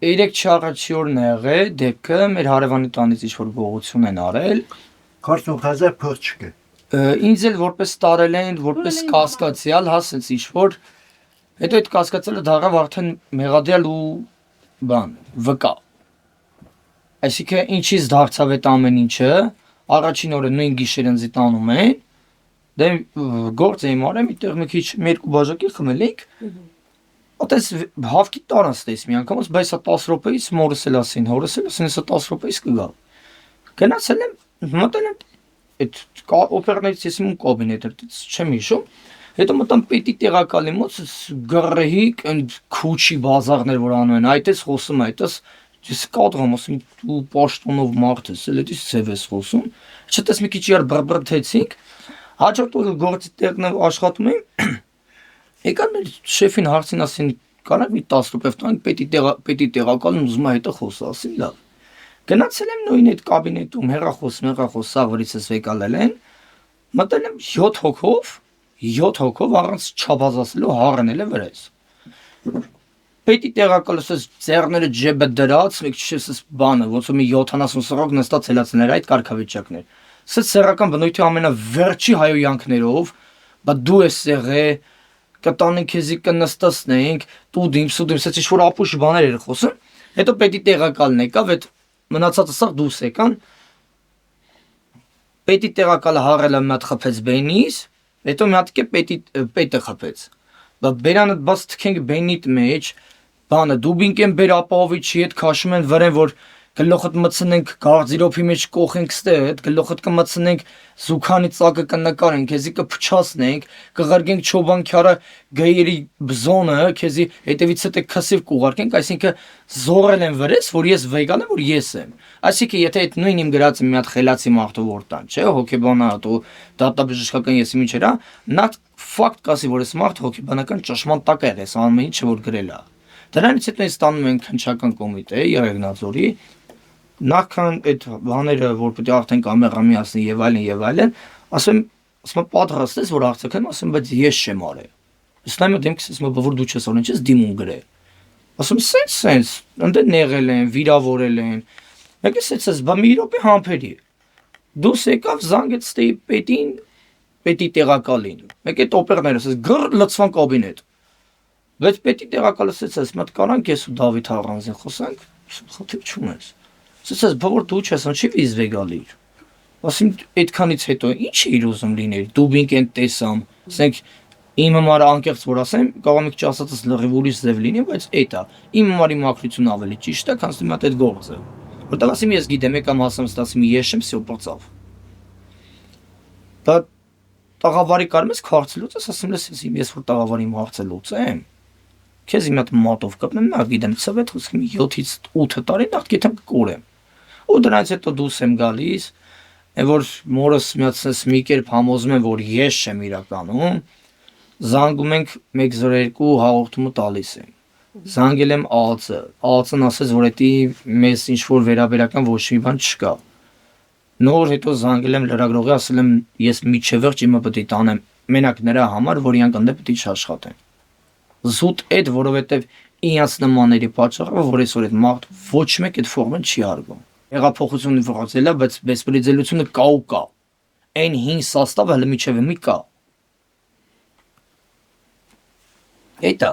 3 չառաջի օրն է եղել դեպքը մեր հարևանի տանից ինչ-որ գողություն են արել 40,000 փող չկա ինձ էլ որպես տարել են որպես կասկածյալ հասենց ինչ-որ հետո այդ կասկածյալը դառավ արդեն մեղադիալ ու բան վկա այսինքն ինչից դարձավ այդ ամեն ինչը առաջին օրը նույն գիշեր ինձ տանում են դե գործ էի մարել միտեղ մի քիչ երկու բաժակի խմել ենք Ատես հավքի տարած տես մի անգամից, բայց սա 10 րոպեից մորս էլ ասին, հորս էլ ասին, սա 10 րոպեից կգա։ Գնացել եմ, մտել եմ այդ օպերներից ես իմ կաբինետ էր, չեմ հիշում։ Հետո մտամ պետի տեղակալի մոտ, գռեհիկ այդ քուչի բազարներ որ անում են, այդպես խոսում է, այդպես ես կադրամ, ասում դու պաշտոնով մարդ ես, էլ էդից ձև ես խոսում։ Չտես մի քիչ իրար բրբրթեցինք, հաջորդ օրը գործի տեղն աշխատում եմ Եկան մեր շեֆին հարցին ասին կանեք մի 10 րոպե տանք պետի տեղակալն ուզում է հետը խոսա ասին լավ գնացել եմ նույն այդ կաբինետում հեռախոս սաղվրիցս վեկալել են մտել եմ 7 հոգով առանց չափազասելու հառնել է վրայս պետի տեղակալը ասես ձեռները ջեբը դրած մեկ չես բանը ոնց որ մի 70 սրոք նստած հելացներ այդ կարգավիճակներ սա սեռական բնույթի ամենավերջի հայոյանքներով բա դու ես եղե կտանենք քեզի կնստացնենք տուդիմ սուդիմ ինչ որ ապուշ բաներ էր խոսում հետո պետի տեղակալն եկավ այդ մնացածը սա դուրս եկան պետի տեղակալը հառելը մի հատ խփեց բենից հետո մի հատ կե պետը խփեց բա բերանը բաց թքենք բենիտ մեջ բանը դուբինք են բեր ապահովիչի հետ քաշում են վրեն որ գլոխդ մցնենք գարձիրոփի մեջ կողենք ստե այդ գլոխդ կմցնենք զուքանի ծակը կնկարենք քեզի կփչացնենք կղրգենք չոբանքյարը գայերի բզոնը քեզի հետևից հետ քսիվ կուղարկենք այսինքն զորել են վրես որ ես վեգան եմ որ ես եմ այսինքն եթե այդ նույն իմ գրածը մի հատ խելացի մարդու որտան չէ հոկեբանա ու դատաբժշկական եսի միջերա նա ֆակտ կասի որ այս մարդ հոկեբանական ճշմարտ տակ է եղես անում ինչը որ գրել է դրանից հետո ինձ տանում են քննչական կոմիտե Երևնաձորի Նախքան այդ բաները որ պետք է արդեն կամեղամիացնի եւ այլն ասեմ պատրաստ ես որ արցակեմ ասեմ բայց ես չեմ արել Իսլամը դեմքս ասում որ դու չես օրեն չես դիմում գրե ասում սենց ընդ նեղել են վիրավորել են մեկը սենց բա մի րոպե համբերի դուս եկավ զանգեց ստեի պետի տեղակալին մեկ այդ օպերները ասես գռ լցվան կաբինետ բայց պետի տեղակալը ասեց մատ կանանք ես ու Դավիթ Առանձին խոսանք խնդիր չունես Սա բավոր դու չես չի վիզ վեգալի ասում այդքանից հետո ինչ է իր ուզում լինել դուբինք են տեսամ ասենք իմ համար անկեղծ որ ասեմ կարող եմ չասածս լրիվ ուրիշ ձև լինի բայց էտա իմ համար մակրություն ավելի ճիշտ է քան դու այդ գործը որտեղ ասեմ ես գիտեմ եկամ հասամ ստացի ես եմ всё բացավ դա տաղավարի կարում ես քարցելուց ասում ես որ տաղավարի հարցը լուծեմ քեզ իմ հատ մատով կպնեմ նա գիտեմ ծվետ խոսքի 7-ից 8 տարի նախ գիտեմ կորեմ ու դրանից հետո դուրս եմ գալիս որ մորս միացնես մի կերպ համոզում եմ որ ես չեմ իրականում զանգում ենք 102 հաղորդումը տալիս եմ զանգել եմ ԱԱՑ-ն ասեց որ էդի մեզ ինչ որ վերաբերական ոչ մի բան չկա նոր հետո զանգել եմ լրագրողի ասել եմ ես միջև վերջ իմը պետք է տանեմ մենակ նրա համար որ իրանք ընդ պետք է աշխատեն զուտ այդ որովհետև իրանց նմանների պատճառով որ այսօր այդ մարդ ոչ մեկ այդ ֆորմեն չի արվում Հեղափոխությունը վրացել է, բայց բեսպրեդելությունը կա ու կա։ Այն հին սաստավը հələ միջև մի կա։ Էտա